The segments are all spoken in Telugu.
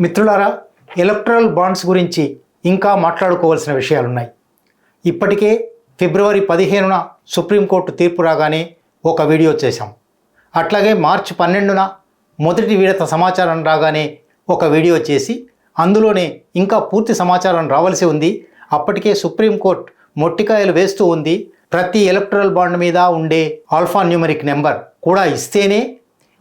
మిత్రులారా, ఎలక్ట్రల్ బాండ్స్ గురించి ఇంకా మాట్లాడుకోవాల్సిన విషయాలున్నాయి. ఇప్పటికే ఫిబ్రవరి 15న సుప్రీంకోర్టు తీర్పు రాగానే ఒక వీడియో చేశాం. అట్లాగే మార్చి 12న మొదటి విడత సమాచారం రాగానే ఒక వీడియో చేసి అందులోనే ఇంకా పూర్తి సమాచారం రావాల్సి ఉంది. అప్పటికే సుప్రీంకోర్టు మొట్టికాయలు వేస్తూ ఉంది. ప్రతి ఎలక్ట్రల్ బాండ్ మీద ఉండే ఆల్ఫా న్యూమరిక్ నెంబర్ కూడా ఇస్తేనే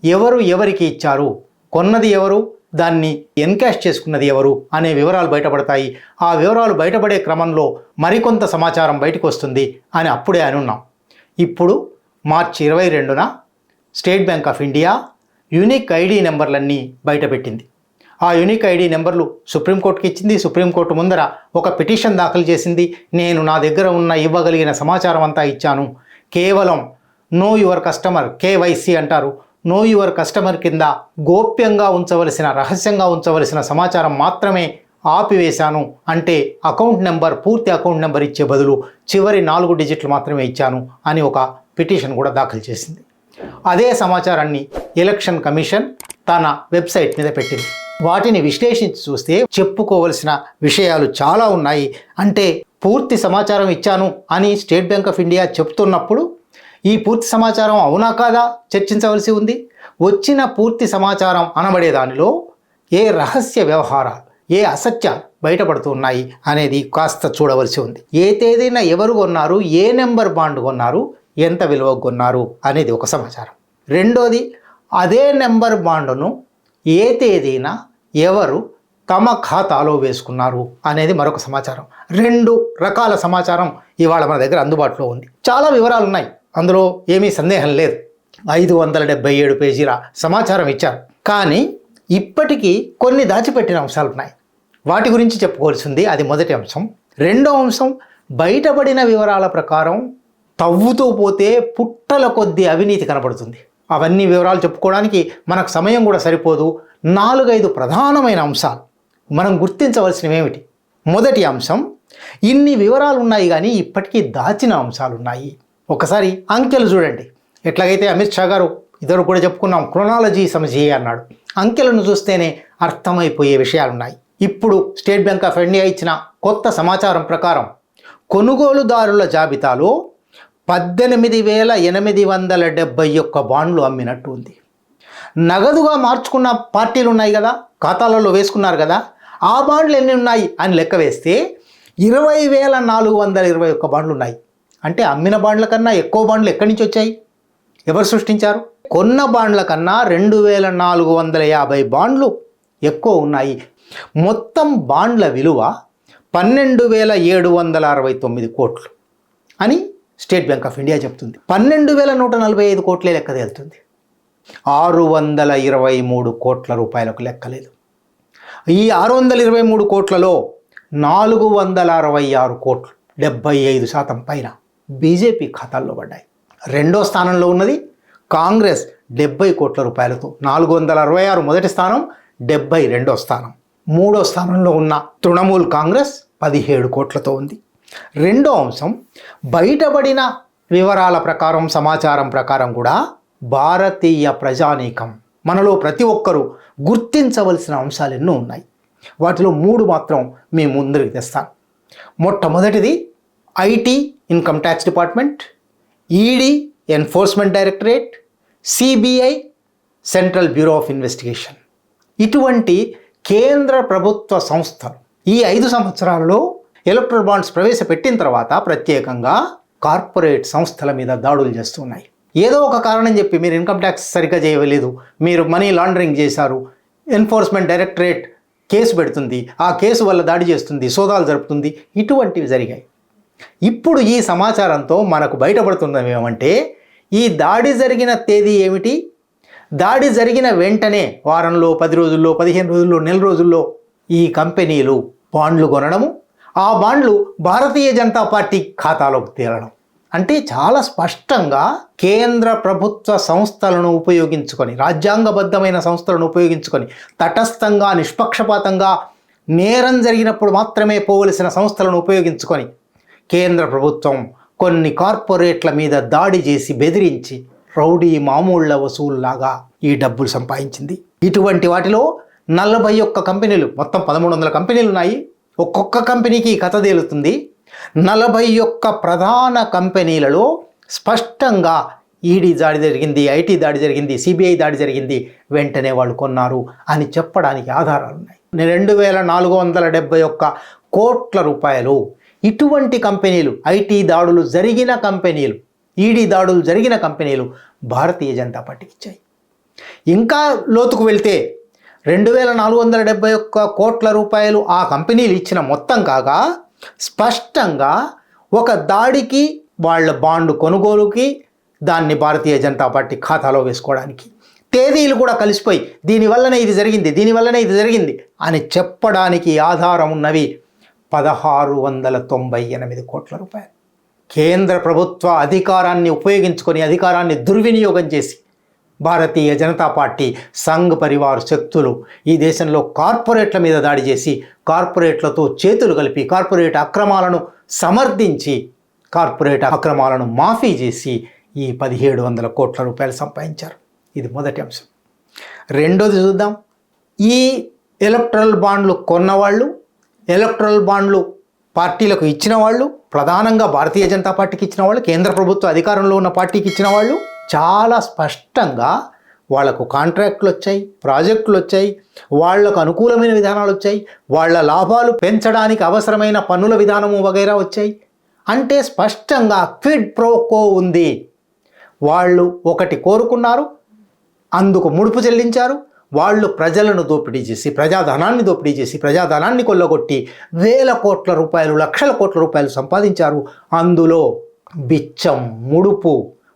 ఎవరు ఎవరికి ఇచ్చారు, కొన్నది ఎవరు, దాన్ని ఎన్కాష్ చేసుకున్నది ఎవరు అనే వివరాలు బయటపడతాయి. ఆ వివరాలు బయటపడే క్రమంలో మరికొంత సమాచారం బయటకు వస్తుంది అని అప్పుడే అనున్నాం. ఇప్పుడు మార్చి 22న State Bank of India unique ID నెంబర్లన్నీ బయటపెట్టింది. ఆ యూనిక్ ఐడి నెంబర్లు సుప్రీంకోర్టుకి ఇచ్చింది. సుప్రీంకోర్టు ముందర ఒక పిటిషన్ దాఖలు చేసింది. నేను నా దగ్గర ఉన్న ఇవ్వగలిగిన సమాచారం అంతా ఇచ్చాను, కేవలం నో యువర్ కస్టమర్, కేవైసీ అంటారు, నో యువర్ కస్టమర్ కింద గోప్యంగా ఉంచవలసిన, రహస్యంగా ఉంచవలసిన సమాచారం మాత్రమే ఆపివేశాను. అంటే అకౌంట్ నెంబర్, పూర్తి అకౌంట్ నెంబర్ ఇచ్చే బదులు చివరి 4 డిజిట్లు మాత్రమే ఇచ్చాను అని ఒక పిటిషన్ కూడా దాఖలు చేసింది. అదే సమాచారాన్ని ఎలక్షన్ కమిషన్ తన వెబ్సైట్ మీద పెట్టింది. వాటిని విశ్లేషించి చూస్తే చెప్పుకోవలసిన విషయాలు చాలా ఉన్నాయి. అంటే పూర్తి సమాచారం ఇచ్చాను అని స్టేట్ బ్యాంక్ ఆఫ్ ఇండియా చెప్తున్నప్పుడు ఈ పూర్తి సమాచారం అవునా కాదా చర్చించవలసి ఉంది. వచ్చిన పూర్తి సమాచారం అనబడే దానిలో ఏ రహస్య వ్యవహారాలు, ఏ అసత్యాలు బయటపడుతున్నాయి అనేది కాస్త చూడవలసి ఉంది. ఏ తేదీన ఎవరు కొన్నారు, ఏ నెంబర్ బాండ్ కొన్నారు, ఎంత విలువ కొన్నారు అనేది ఒక సమాచారం. రెండోది, అదే నెంబర్ బాండును ఏ తేదీన ఎవరు తమ ఖాతాలో వేసుకున్నారు అనేది మరొక సమాచారం. 2 రకాల సమాచారం ఇవాళ మన దగ్గర అందుబాటులో ఉంది. చాలా వివరాలు ఉన్నాయి, అందులో ఏమీ సందేహం లేదు. 577 పేజీల సమాచారం ఇచ్చారు. కానీ ఇప్పటికీ కొన్ని దాచిపెట్టిన అంశాలు ఉన్నాయి. వాటి గురించి చెప్పుకోవాల్సింది. అది మొదటి అంశం. రెండో అంశం, బయటపడిన వివరాల ప్రకారం తవ్వుతూ పోతే పుట్టల కొద్దీ అవినీతి కనబడుతుంది. అవన్నీ వివరాలు చెప్పుకోవడానికి మనకు సమయం కూడా సరిపోదు. 4-5 ప్రధానమైన అంశాలు మనం గుర్తించవలసినవి ఏమిటి? మొదటి అంశం, ఇన్ని వివరాలు ఉన్నాయి కానీ ఇప్పటికీ దాచిన అంశాలు ఉన్నాయి. ఒకసారి అంకెలు చూడండి. ఎట్లాగైతే అమిత్ షా గారు ఇద్దరు కూడా చెప్పుకున్నాం, క్రొనాలజీ సమజీ అన్నాడు. అంకెలను చూస్తేనే అర్థమైపోయే విషయాలున్నాయి. ఇప్పుడు స్టేట్ బ్యాంక్ ఆఫ్ ఇండియా ఇచ్చిన కొత్త సమాచారం ప్రకారం కొనుగోలుదారుల జాబితాలో 18,871 బాండ్లు అమ్మినట్టు ఉంది. నగదుగా మార్చుకున్న పార్టీలు ఉన్నాయి కదా, ఖాతాలలో వేసుకున్నారు కదా, ఆ బాండ్లు ఎన్ని ఉన్నాయి అని లెక్క వేస్తే 20,421 బాండ్లు ఉన్నాయి. అంటే అమ్మిన బాండ్ల కన్నా ఎక్కువ బాండ్లు ఎక్కడి నుంచి వచ్చాయి? ఎవరు సృష్టించారు? కొన్న బాండ్ల కన్నా 2,450 బాండ్లు ఎక్కువ ఉన్నాయి. మొత్తం బాండ్ల విలువ 12,769 కోట్లు అని స్టేట్ బ్యాంక్ ఆఫ్ ఇండియా చెప్తుంది. 12,145 కోట్లే లెక్క తేలుతుంది. 623 కోట్ల రూపాయలకు లెక్కలేదు. ఈ 623 కోట్లలో 466 కోట్లు, 75% పైన బీజేపీ ఖాతాల్లో పడ్డాయి. రెండో స్థానంలో ఉన్నది కాంగ్రెస్ 70 కోట్ల రూపాయలతో. 466 మొదటి స్థానం, 70 రెండో స్థానం. మూడో స్థానంలో ఉన్న తృణమూల్ కాంగ్రెస్ 17 కోట్లతో ఉంది. రెండో అంశం, బయటపడిన వివరాల ప్రకారం, సమాచారం ప్రకారం కూడా భారతీయ ప్రజానీకం, మనలో ప్రతి ఒక్కరూ గుర్తించవలసిన అంశాలు ఎన్నో ఉన్నాయి. వాటిలో 3 మాత్రం మీ ముందరికి తెస్తాను. మొట్టమొదటిది IT, income tax department, ED, enforcement directorate, CBI, central bureau of investigation. ఇటువంటి కేంద్ర ప్రభుత్వ సంస్థలు ఈ 5 సంవత్సరాల్లో ఎలక్ట్రల్ బాండ్స్ ప్రవేశపెట్టిన తర్వాత ప్రత్యేకంగా కార్పొరేట్ సంస్థల మీద దాడులు చేస్తున్నాయి. ఏదో ఒక కారణం చెప్పి మీరు ఇన్కమ్ ట్యాక్స్ సరిగ్గా చేయలేదు, మీరు మనీ లాండరింగ్ చేశారు, ఎన్ఫోర్స్మెంట్ డైరెక్టరేట్ కేసు పెడుతుంది, ఆ కేసు వల్ల దాడి చేస్తుంది, సోదాలు జరుపుతుంది. ఇటువంటివి జరిగాయి. ఇప్పుడు ఈ సమాచారంతో మనకు బయటపడుతున్నది ఏమంటే, ఈ దాడి జరిగిన తేదీ ఏమిటి, దాడి జరిగిన వెంటనే వారంలో, 10 రోజుల్లో, 15 రోజుల్లో, నెల రోజుల్లో ఈ కంపెనీలు బాండ్లు కొనడము, ఆ బాండ్లు భారతీయ జనతా పార్టీ ఖాతాలోకి తేలడం. అంటే చాలా స్పష్టంగా కేంద్ర ప్రభుత్వ సంస్థలను ఉపయోగించుకొని, రాజ్యాంగబద్ధమైన సంస్థలను ఉపయోగించుకొని, తటస్థంగా, నిష్పక్షపాతంగా నేరం జరిగినప్పుడు మాత్రమే పోవలసిన సంస్థలను ఉపయోగించుకొని కేంద్ర ప్రభుత్వం కొన్ని కార్పొరేట్ల మీద దాడి చేసి బెదిరించి రౌడీ మామూళ్ల వసూల్లాగా ఈ డబ్బులు సంపాదించింది. ఇటువంటి వాటిలో 41 కంపెనీలు, మొత్తం 1300 కంపెనీలు ఉన్నాయి. ఒక్కొక్క కంపెనీకి కథ తేలుతుంది. 41 ప్రధాన కంపెనీలలో స్పష్టంగా ఈడీ దాడి జరిగింది, ఐటీ దాడి జరిగింది, సిబిఐ దాడి జరిగింది, వెంటనే వాళ్ళు కొన్నారు అని చెప్పడానికి ఆధారాలు ఉన్నాయి. 2471 కోట్ల రూపాయలు ఇటువంటి కంపెనీలు, ఐటీ దాడులు జరిగిన కంపెనీలు, ఈడీ దాడులు జరిగిన కంపెనీలు భారతీయ జనతా పార్టీకి ఇచ్చాయి. ఇంకా లోతుకు వెళ్తే 2471 కోట్ల రూపాయలు ఆ కంపెనీలు ఇచ్చిన మొత్తం కాగా స్పష్టంగా ఒక దాడికి, వాళ్ళ బాండు కొనుగోలుకి, దాన్ని భారతీయ జనతా పార్టీ ఖాతాలో వేసుకోవడానికి తేదీలు కూడా కలిసిపోయి దీనివల్లనే ఇది జరిగింది, దీనివల్లనే ఇది జరిగింది అని చెప్పడానికి ఆధారం ఉన్నవి 1698 కోట్ల రూపాయలు. కేంద్ర ప్రభుత్వ అధికారాన్ని ఉపయోగించుకొని, అధికారాన్ని దుర్వినియోగం చేసి భారతీయ జనతా పార్టీ, సంఘ్ పరివార్ శక్తులు ఈ దేశంలో కార్పొరేట్ల మీద దాడి చేసి, కార్పొరేట్లతో చేతులు కలిపి, కార్పొరేట్ అక్రమాలను సమర్థించి, కార్పొరేట్ అక్రమాలను మాఫీ చేసి ఈ 1700 కోట్ల రూపాయలు సంపాదించారు. ఇది మొదటి అంశం. రెండోది చూద్దాం. ఈ ఎలక్ట్రల్ బాండ్లు కొన్నవాళ్ళు, ఎలక్ట్రల్ బాండ్లు పార్టీలకు ఇచ్చిన వాళ్ళు, ప్రధానంగా భారతీయ జనతా పార్టీకి ఇచ్చిన వాళ్ళు, కేంద్ర ప్రభుత్వ అధికారంలో ఉన్న పార్టీకి ఇచ్చిన వాళ్ళు చాలా స్పష్టంగా వాళ్లకు కాంట్రాక్టులు వచ్చాయి, ప్రాజెక్టులు వచ్చాయి, వాళ్లకు అనుకూలమైన విధానాలు వచ్చాయి, వాళ్ళ లాభాలు పెంచడానికి అవసరమైన పన్నుల విధానము వగైరా వచ్చాయి. అంటే స్పష్టంగా క్విడ్ ప్రో కో ఉంది. వాళ్ళు ఒకటి కోరుకున్నారు, అందుకు ముడుపు చెల్లించారు. వాళ్ళు ప్రజలను దోపిడీ చేసి, ప్రజాధనాన్ని దోపిడీ చేసి, ప్రజాధనాన్ని కొల్లగొట్టి వేల కోట్ల రూపాయలు, లక్షల కోట్ల రూపాయలు సంపాదించారు. అందులో బిచ్చం, ముడుపు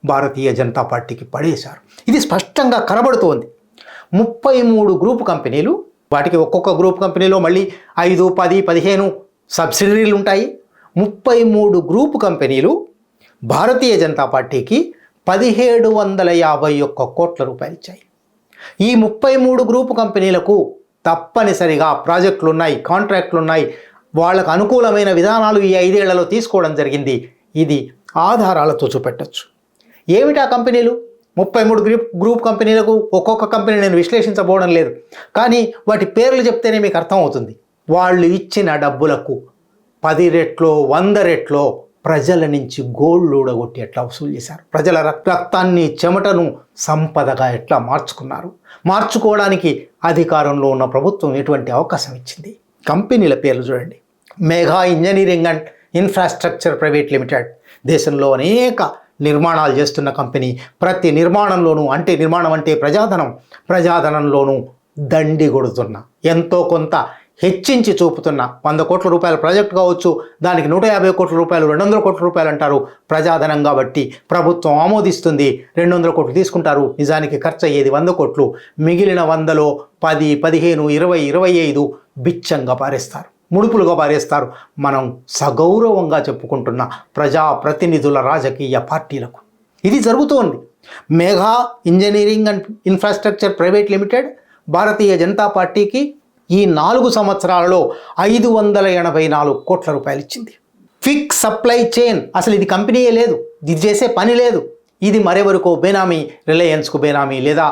భారతీయ జనతా పార్టీకి పడేశారు. ఇది స్పష్టంగా కనబడుతోంది. 33 గ్రూప్ కంపెనీలు, వాటికి ఒక్కొక్క గ్రూప్ కంపెనీలో మళ్ళీ 5, 10, 15 సబ్సిడరీలు ఉంటాయి. 33 గ్రూప్ కంపెనీలు భారతీయ జనతా పార్టీకి 1751 కోట్ల రూపాయలు ఇచ్చాయి. ఈ 33 గ్రూపు కంపెనీలకు తప్పనిసరిగా ప్రాజెక్టులు ఉన్నాయి, కాంట్రాక్టులు ఉన్నాయి, వాళ్ళకు అనుకూలమైన విధానాలు ఈ 5 ఏళ్లలో తీసుకోవడం జరిగింది. ఇది ఆధారాలతో చూపెట్టచ్చు. ఏమిటా కంపెనీలు? 33 గ్రూప్ కంపెనీలకు ఒక్కొక్క కంపెనీ నేను విశ్లేషించబోవడం లేదు, కానీ వాటి పేర్లు చెప్తేనే మీకు అర్థమవుతుంది. వాళ్ళు ఇచ్చిన డబ్బులకు 10 రెట్లో 100 రెట్లో ప్రజల నుంచి గోల్డ్ ఊడగొట్టి ఎట్లా వసూలు చేశారు, ప్రజల రక్తాన్ని, చెమటను సంపదగా ఎట్లా మార్చుకున్నారు, మార్చుకోవడానికి అధికారంలో ఉన్న ప్రభుత్వం ఎటువంటి అవకాశం ఇచ్చింది. కంపెనీల పేర్లు చూడండి. Mega Engineering and Infrastructure Private limited దేశంలో అనేక నిర్మాణాలు చేస్తున్న కంపెనీ. ప్రతి నిర్మాణంలోనూ, అంటే నిర్మాణం అంటే ప్రజాధనంలోనూ దండి కొడుతున్న, ఎంతో కొంత హెచ్చించి చూపుతున్న 100 కోట్ల రూపాయల ప్రాజెక్టు కావచ్చు, దానికి 150 కోట్ల రూపాయలు, 200 కోట్ల రూపాయలు అంటారు. ప్రజాధనం కాబట్టి ప్రభుత్వం ఆమోదిస్తుంది, 200 కోట్లు తీసుకుంటారు. నిజానికి ఖర్చు అయ్యేది 100 కోట్లు. మిగిలిన 100లో 10, 15, 20, 25 బిచ్చంగా పారేస్తారు, ముడుపులుగా పారేస్తారు. మనం సగౌరవంగా చెప్పుకుంటున్న ప్రజాప్రతినిధుల రాజకీయ పార్టీలకు ఇది జరుగుతోంది. Mega Engineering and Infrastructure Private Limited Bharatiya Janata పార్టీకి ఈ 4 సంవత్సరాలలో 584 కోట్ల రూపాయలు ఇచ్చింది. ఫిక్స్ సప్లై చైన్, అసలు ఇది కంపెనీయే లేదు, ఇది చేసే పని లేదు, ఇది మరెవరికో బేనామీ, రిలయన్స్కు బేనామీ లేదా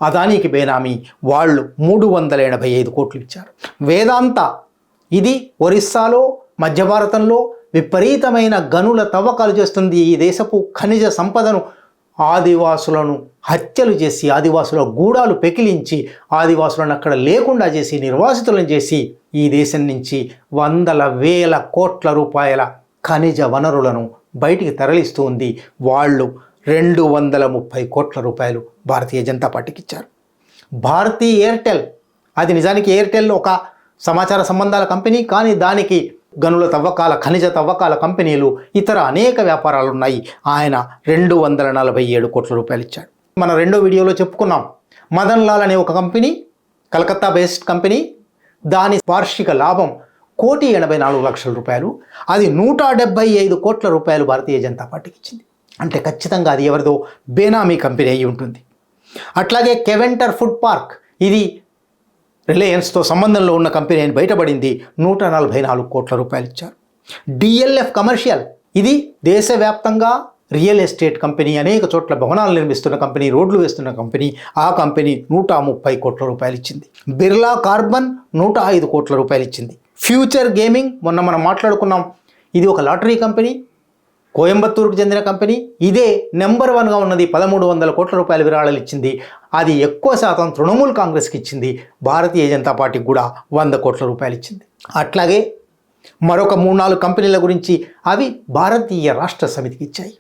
అదానీకి బేనామీ. వాళ్ళు 385 కోట్లు ఇచ్చారు. వేదాంత, ఇది ఒరిస్సాలో, మధ్య భారతంలో విపరీతమైన గనుల తవ్వకాలు చేస్తుంది. ఈ దేశపు ఖనిజ సంపదను, ఆదివాసులను హత్యలు చేసి, ఆదివాసుల గూడాలు పెకిలించి, ఆదివాసులను అక్కడ లేకుండా చేసి, నిర్వాసితులను చేసి ఈ దేశం నుంచి వందల వేల కోట్ల రూపాయల ఖనిజ వనరులను బయటికి తరలిస్తూ ఉంది. వాళ్ళు 230 కోట్ల రూపాయలు భారతీయ జనతా పార్టీకి ఇచ్చారు. భారతీ ఎయిర్టెల్, అది నిజానికి ఎయిర్టెల్ ఒక సమాచార సంబంధాల కంపెనీ, కానీ దానికి గనుల తవ్వకాల, ఖనిజ తవ్వకాల కంపెనీలు, ఇతర అనేక వ్యాపారాలు ఉన్నాయి. ఆయన 247 కోట్ల రూపాయలు ఇచ్చాడు. మన రెండో వీడియోలో చెప్పుకున్నాం, మదన్ లాల్ అనే ఒక కంపెనీ, కలకత్తా బేస్డ్ కంపెనీ, దాని వార్షిక లాభం 1,84,00,000 రూపాయలు. అది 175 కోట్ల రూపాయలు భారతీయ జనతా పార్టీకి ఇచ్చింది. అంటే ఖచ్చితంగా అది ఎవరిదో బేనామీ కంపెనీ అయి ఉంటుంది. అట్లాగే కెవెంటర్ ఫుడ్ పార్క్, ఇది రిలయన్స్తో సంబంధంలో ఉన్న కంపెనీ అని బయటపడింది. 144 కోట్ల రూపాయలు ఇచ్చారు. డిఎల్ఎఫ్ కమర్షియల్, ఇది దేశవ్యాప్తంగా రియల్ ఎస్టేట్ కంపెనీ, అనేక చోట్ల భవనాలు నిర్మిస్తున్న కంపెనీ, రోడ్లు వేస్తున్న కంపెనీ, ఆ కంపెనీ 130 కోట్ల రూపాయలు ఇచ్చింది. బిర్లా కార్బన్ 105 కోట్ల రూపాయలు ఇచ్చింది. ఫ్యూచర్ గేమింగ్, మొన్న మనం మాట్లాడుకున్నాం, ఇది ఒక లాటరీ కంపెనీ, కోయంబత్తూరుకు చెందిన కంపెనీ. ఇదే నెంబర్ 1గా ఉన్నది, 1300 కోట్ల రూపాయల విరాళాలు ఇచ్చింది. అది ఎక్కువ శాతం తృణమూల్ కాంగ్రెస్కి ఇచ్చింది. భారతీయ జనతా పార్టీకి కూడా 100 కోట్ల రూపాయలు ఇచ్చింది. అట్లాగే మరొక 3-4 కంపెనీల గురించి అవి భారతీయ రాష్ట్ర సమితికి ఇచ్చాయి.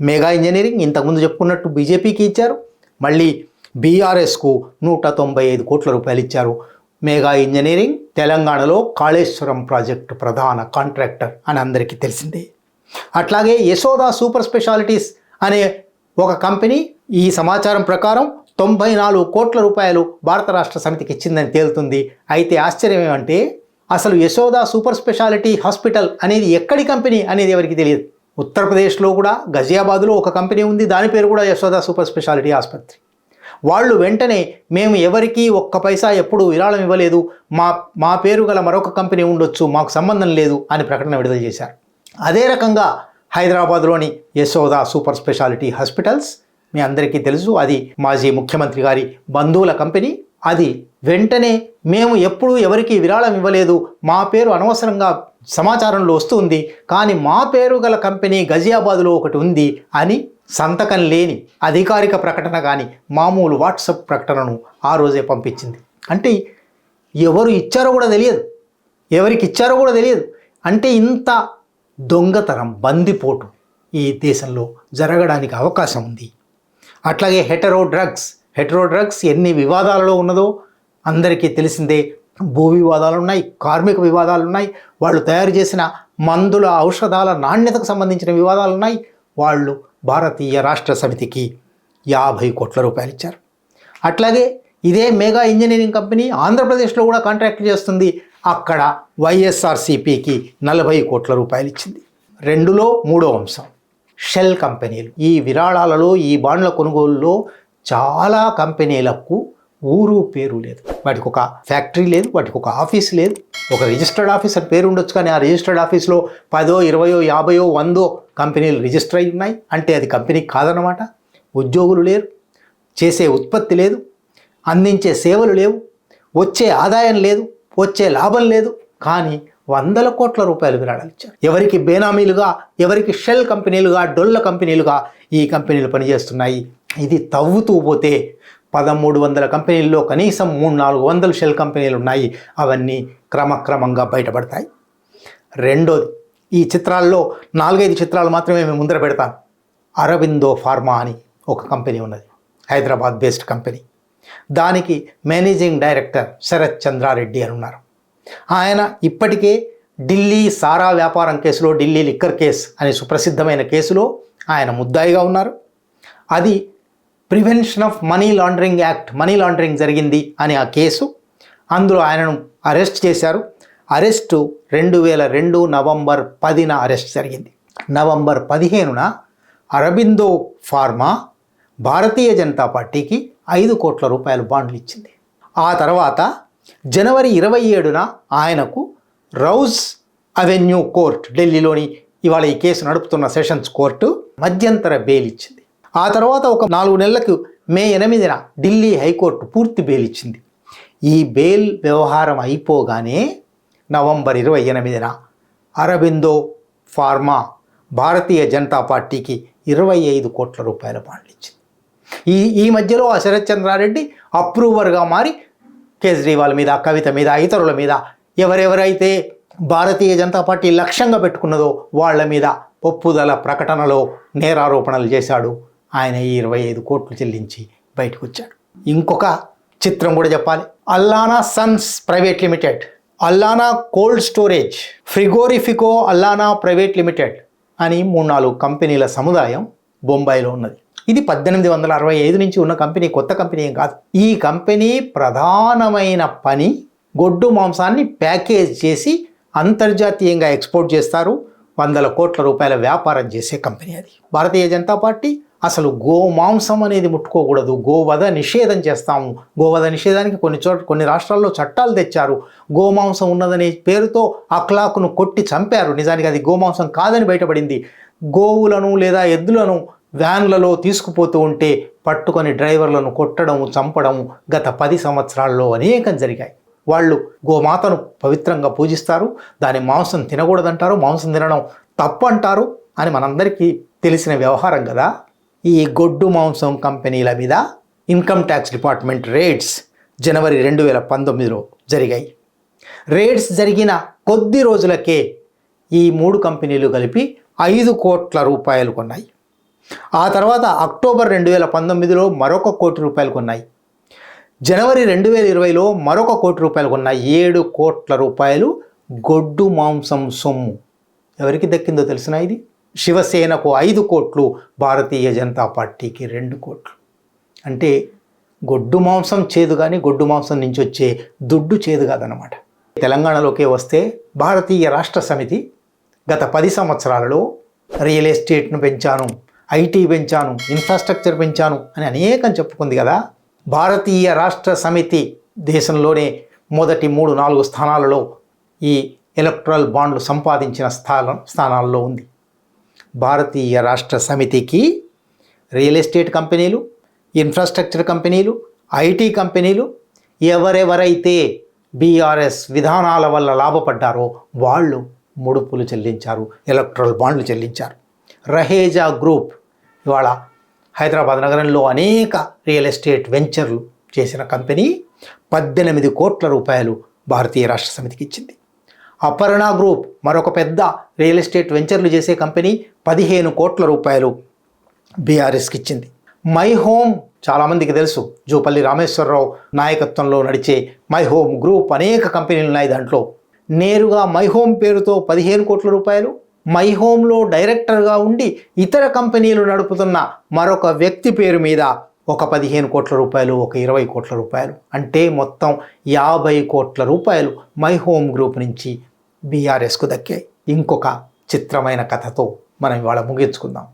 మెగా ఇంజనీరింగ్ ఇంతకుముందు చెప్పుకున్నట్టు బీజేపీకి ఇచ్చారు. మళ్ళీ బీఆర్ఎస్కు 195 కోట్ల రూపాయలు ఇచ్చారు. మెగా ఇంజనీరింగ్ తెలంగాణలో కాళేశ్వరం ప్రాజెక్టు ప్రధాన కాంట్రాక్టర్ అని అందరికీ తెలిసిందే. అట్లాగే యశోదా సూపర్ స్పెషాలిటీస్ అనే ఒక కంపెనీ ఈ సమాచారం ప్రకారం 94 కోట్ల రూపాయలు భారత రాష్ట్ర సమితికి ఇచ్చిందని తేలుతుంది. అయితే ఆశ్చర్యం ఏమంటే అసలు యశోదా సూపర్ స్పెషాలిటీ హాస్పిటల్ అనేది ఎక్కడి కంపెనీ అనేది ఎవరికి తెలియదు. ఉత్తరప్రదేశ్లో కూడా గజియాబాద్లో ఒక కంపెనీ ఉంది, దాని పేరు కూడా యశోదా సూపర్ స్పెషాలిటీ ఆసుపత్రి. వాళ్ళు వెంటనే మేము ఎవరికీ ఒక్క పైసా ఎప్పుడు విరాళం ఇవ్వలేదు, మా పేరు గల మరొక కంపెనీ ఉండొచ్చు, మాకు సంబంధం లేదు అని ప్రకటన విడుదల చేశారు. అదే రకంగా హైదరాబాద్లోని యశోదా సూపర్ స్పెషాలిటీ హాస్పిటల్స్ మీ అందరికీ తెలుసు, అది మాజీ ముఖ్యమంత్రి గారి బంధువుల కంపెనీ. అది వెంటనే మేము ఎప్పుడూ ఎవరికి విరాళం ఇవ్వలేదు, మా పేరు అనవసరంగా సమాచారంలో వస్తుంది, కానీ మా పేరు గల కంపెనీ గజియాబాద్లో ఒకటి ఉంది అని సంతకం లేని అధికారిక ప్రకటన కానీ మామూలు వాట్సాప్ ప్రకటనను ఆ రోజే పంపించింది. అంటే ఎవరు ఇచ్చారో కూడా తెలియదు, ఎవరికి ఇచ్చారో కూడా తెలియదు. అంటే ఇంత దొంగతనం, బందిపోటు ఈ దేశంలో జరగడానికి అవకాశం ఉంది. అట్లాగే హెటరో డ్రగ్స్ ఎన్ని వివాదాలలో ఉన్నదో అందరికీ తెలిసిందే. భూ వివాదాలు ఉన్నాయి, కార్మిక వివాదాలు ఉన్నాయి, వాళ్ళు తయారు చేసిన మందుల ఔషధాల నాణ్యతకు సంబంధించిన వివాదాలు ఉన్నాయి. వాళ్ళు భారతీయ రాష్ట్ర సమితికి 50 కోట్ల రూపాయలు ఇచ్చారు. అట్లాగే ఇదే మెగా ఇంజనీరింగ్ కంపెనీ ఆంధ్రప్రదేశ్లో కూడా కాంట్రాక్ట్ చేస్తుంది. అక్కడ వైఎస్ఆర్సీపీకి 40 కోట్ల రూపాయలు ఇచ్చింది. 2లో 3వ అంశం షెల్ కంపెనీలు. ఈ విరాళాలలో, ఈ బాండ్ల కొనుగోలులో చాలా కంపెనీలకు ఊరు పేరు లేదు. వాటికి ఒక ఫ్యాక్టరీ లేదు, వాటికి ఒక ఆఫీస్ లేదు. ఒక రిజిస్టర్డ్ ఆఫీస్ అని పేరు ఉండొచ్చు, కానీ ఆ రిజిస్టర్డ్ ఆఫీస్లో 10, 20, 50, 100 కంపెనీలు రిజిస్టర్ అయి ఉన్నాయి. అంటే అది కంపెనీ కాదనమాట. ఉద్యోగులు లేరు, చేసే ఉత్పత్తి లేదు, అందించే సేవలు లేవు, వచ్చే ఆదాయం లేదు, వచ్చే లాభం లేదు. కానీ 100 కోట్ల రూపాయలు విరాళాలు ఇచ్చారు. ఎవరికి బేనామీలుగా, ఎవరికి షెల్ కంపెనీలుగా, డొల్ల కంపెనీలుగా ఈ కంపెనీలు పనిచేస్తున్నాయి. ఇది తవ్వుతూ పోతే 1300 కంపెనీల్లో కనీసం 300-400 షెల్ కంపెనీలు ఉన్నాయి. అవన్నీ క్రమక్రమంగా బయటపడతాయి. రెండోది, ఈ చిత్రాల్లో 4-5 చిత్రాలు మాత్రమే మేము ముందర పెడతాను. అరబిందో ఫార్మా అని ఒక కంపెనీ ఉన్నది, హైదరాబాద్ బేస్డ్ కంపెనీ. దానికి మేనేజింగ్ డైరెక్టర్ శరత్ చంద్రారెడ్డి అని ఉన్నారు. ఆయన ఇప్పటికే ఢిల్లీ సారా వ్యాపారం కేసులో, ఢిల్లీ లిక్కర్ కేస్ అనే సుప్రసిద్ధమైన కేసులో ఆయన ముద్దాయిగా ఉన్నారు. అది prevention of money laundering act, money laundering జరిగింది అని ఆ కేసు. అందులో ఆయనను అరెస్ట్ చేశారు. అరెస్టు 2002 నవంబర్ 10న అరెస్ట్ జరిగింది. నవంబర్ 15న అరబిందో ఫార్మా భారతీయ జనతా పార్టీకి 5 కోట్ల రూపాయల బాండ్లు ఇచ్చింది. ఆ తర్వాత జనవరి 27న ఆయనకు రౌజ్ అవెన్యూ కోర్ట్, ఢిల్లీలోని ఇవాళ ఈ కేసు నడుపుతున్న సెషన్స్ కోర్టు మధ్యంతర బెయిల్ ఇచ్చింది. ఆ తర్వాత ఒక 4 నెలలకు మే 8న ఢిల్లీ హైకోర్టు పూర్తి బెయిల్ ఇచ్చింది. ఈ బెయిల్ వ్యవహారం అయిపోగానే నవంబర్ 28న అరబిందో ఫార్మా భారతీయ జనతా పార్టీకి 25 కోట్ల రూపాయల బాండ్లు ఇచ్చింది. ఈ మధ్యలో ఆ శరత్ చంద్రారెడ్డి అప్రూవర్గా మారి కేజ్రీవాల్ మీద, కవిత మీద, ఇతరుల మీద, ఎవరెవరైతే భారతీయ జనతా పార్టీ లక్ష్యంగా పెట్టుకున్నదో వాళ్ళ మీద ఒప్పుదల ప్రకటనలో నేరారోపణలు చేశాడు. ఆయన ఈ 25 కోట్లు చెల్లించి బయటకు వచ్చాడు. ఇంకొక చిత్రం కూడా చెప్పాలి. అల్లానా Sons private limited, అల్లానా cold storage, ఫ్రిగోరిఫికో అల్లానా private limited అని 3-4 కంపెనీల సముదాయం బొంబాయిలో ఉన్నది. ఇది 1865 నుంచి ఉన్న కంపెనీ, కొత్త కంపెనీ ఏం కాదు. ఈ కంపెనీ ప్రధానమైన పని గొడ్డు మాంసాన్ని ప్యాకేజ్ చేసి అంతర్జాతీయంగా ఎక్స్పోర్ట్ చేస్తారు. 100 కోట్ల రూపాయల వ్యాపారం చేసే కంపెనీ అది. భారతీయ జనతా పార్టీ అసలు గోమాంసం అనేది ముట్టుకోకూడదు, గోవధ నిషేధం చేస్తాము. గోవధ నిషేధానికి కొన్ని రాష్ట్రాల్లో చట్టాలు తెచ్చారు. గోమాంసం ఉన్నదనే పేరుతో అఖ్లాకును కొట్టి చంపారు. నిజానికి అది గోమాంసం కాదని బయటపడింది. గోవులను లేదా ఎద్దులను వ్యాన్లలో తీసుకుపోతూ ఉంటే పట్టుకొని డ్రైవర్లను కొట్టడం, చంపడం గత 10 సంవత్సరాల్లో అనేకం జరిగాయి. వాళ్ళు గోమాతను పవిత్రంగా పూజిస్తారు, దాని మాంసం తినకూడదంటారు, మాంసం తినడం తప్పు అంటారు అని మనందరికీ తెలిసిన వ్యవహారం కదా. ఈ గొడ్డు మాంసం కంపెనీల మీద ఇన్కమ్ ట్యాక్స్ డిపార్ట్మెంట్ రేడ్స్ జనవరి 2019లో జరిగాయి. రేడ్స్ జరిగిన కొద్ది రోజులకే ఈ 3 కంపెనీలు కలిపి 5 కోట్ల రూపాయలు కొన్నాయి. ఆ తర్వాత అక్టోబర్ 2019లో మరొక 1 కోటి రూపాయలు కొన్నాయి. జనవరి 2020లో మరొక 1 కోటి రూపాయలు కొన్నాయి. 7 కోట్ల రూపాయలు గొడ్డు మాంసం సొమ్ము ఎవరికి దక్కిందో తెలిసిన ఇది? శివసేనకు 5 కోట్లు, భారతీయ జనతా పార్టీకి 2 కోట్లు. అంటే గొడ్డు మాంసం చేదు కానీ గొడ్డు మాంసం నుంచి వచ్చే దుడ్డు చేదు కాదన్నమాట. తెలంగాణలోకి వస్తే భారతీయ రాష్ట్ర సమితి గత 10 సంవత్సరాలలో రియల్ ఎస్టేట్ను పెంచాను, ఐటీ పెంచాను, ఇన్ఫ్రాస్ట్రక్చర్ పెంచాను అని అనేకం చెప్పుకుంది కదా. భారతీయ రాష్ట్ర సమితి దేశంలోనే మొదటి 3-4 స్థానాలలో ఈ ఎలక్ట్రల్ బాండ్లు సంపాదించిన స్థానాల్లో ఉంది. భారతీయ రాష్ట్ర సమితికి రియల్ ఎస్టేట్ కంపెనీలు, ఇన్ఫ్రాస్ట్రక్చర్ కంపెనీలు, ఐటీ కంపెనీలు ఎవరెవరైతే బీఆర్ఎస్ విధానాల వల్ల లాభపడ్డారో వాళ్ళు ముడుపులు చెల్లించారు, ఎలక్ట్రల్ బాండ్లు చెల్లించారు. రహేజా గ్రూప్ ఇవాళ హైదరాబాద్ నగరంలో అనేక రియల్ ఎస్టేట్ వెంచర్లు చేసిన కంపెనీ 18 కోట్ల రూపాయలు భారతీయ రాష్ట్ర సమితికి ఇచ్చింది. అపర్ణ గ్రూప్ మరొక పెద్ద రియల్ ఎస్టేట్ వెంచర్లు చేసే కంపెనీ 15 కోట్ల రూపాయలు బీఆర్ఎస్కి ఇచ్చింది. మై హోమ్ చాలామందికి తెలుసు, జూపల్లి రామేశ్వరరావు నాయకత్వంలో నడిచే మై హోమ్ గ్రూప్ అనేక కంపెనీలు ఉన్నాయి. దాంట్లో నేరుగా మై హోమ్ పేరుతో 15 కోట్ల రూపాయలు, మై హోమ్లో డైరెక్టర్గా ఉండి ఇతర కంపెనీలు నడుపుతున్న మరొక వ్యక్తి పేరు మీద ఒక 15 కోట్ల రూపాయలు, ఒక 20 కోట్ల రూపాయలు, అంటే మొత్తం 50 కోట్ల రూపాయలు మై హోమ్ గ్రూప్ నుంచి బీఆర్ఎస్కు దక్కాయి. ఇంకొక చిత్రమైన కథతో మనం ఇవాళ ముగించుకుందాం.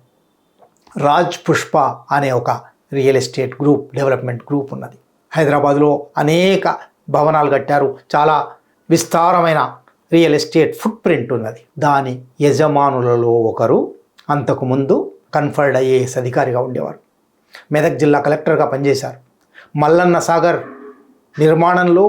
రాజ్ పుష్ప అనే ఒక real estate group, development group ఉన్నది. హైదరాబాద్లో అనేక భవనాలు కట్టారు, చాలా విస్తారమైన రియల్ ఎస్టేట్ ఫుట్ ప్రింట్ ఉన్నది. దాని యజమానులలో ఒకరు అంతకుముందు కన్ఫర్డ్ ఐఏఎస్ అధికారిగా ఉండేవారు, మెదక్ జిల్లా కలెక్టర్గా పనిచేశారు. మల్లన్న సాగర్ నిర్మాణంలో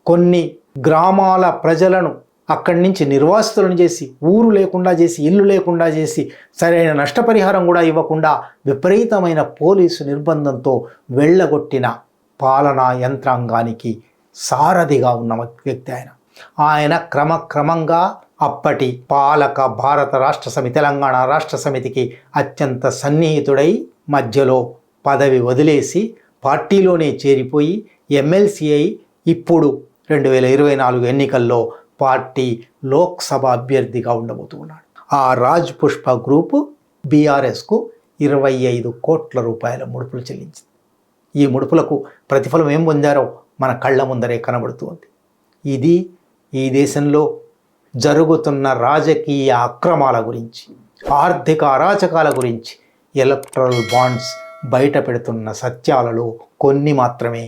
కొన్ని గ్రామాల ప్రజలను అక్కడి నుంచి నిర్వాసితులను చేసి, ఊరు లేకుండా చేసి, ఇల్లు లేకుండా చేసి, సరైన నష్టపరిహారం కూడా ఇవ్వకుండా విపరీతమైన పోలీసు నిర్బంధంతో వెళ్ళగొట్టిన పాలనా యంత్రాంగానికి సారథిగా ఉన్న వ్యక్తి ఆయన క్రమక్రమంగా అప్పటి పాలక భారత రాష్ట్ర సమితి, తెలంగాణ రాష్ట్ర సమితికి అత్యంత సన్నిహితుడై మధ్యలో పదవి వదిలేసి పార్టీలోనే చేరిపోయి ఎమ్మెల్సీ అయి ఇప్పుడు 2024 ఎన్నికల్లో పార్టీ లోక్సభ అభ్యర్థిగా ఉండబోతున్నాడు. ఆ రాజ్ పుష్ప గ్రూపు బీఆర్ఎస్కు 25 కోట్ల రూపాయల ముడుపులు చెల్లించింది. ఈ ముడుపులకు ప్రతిఫలం ఏం పొందారో మన కళ్ళ ముందరే కనబడుతుంది. ఇది ఈ దేశంలో జరుగుతున్న రాజకీయ అక్రమాల గురించి, ఆర్థిక అరాచకాల గురించి ఎలక్ట్రల్ బాండ్స్ బయట పెడుతున్న సత్యాలలో కొన్ని మాత్రమే.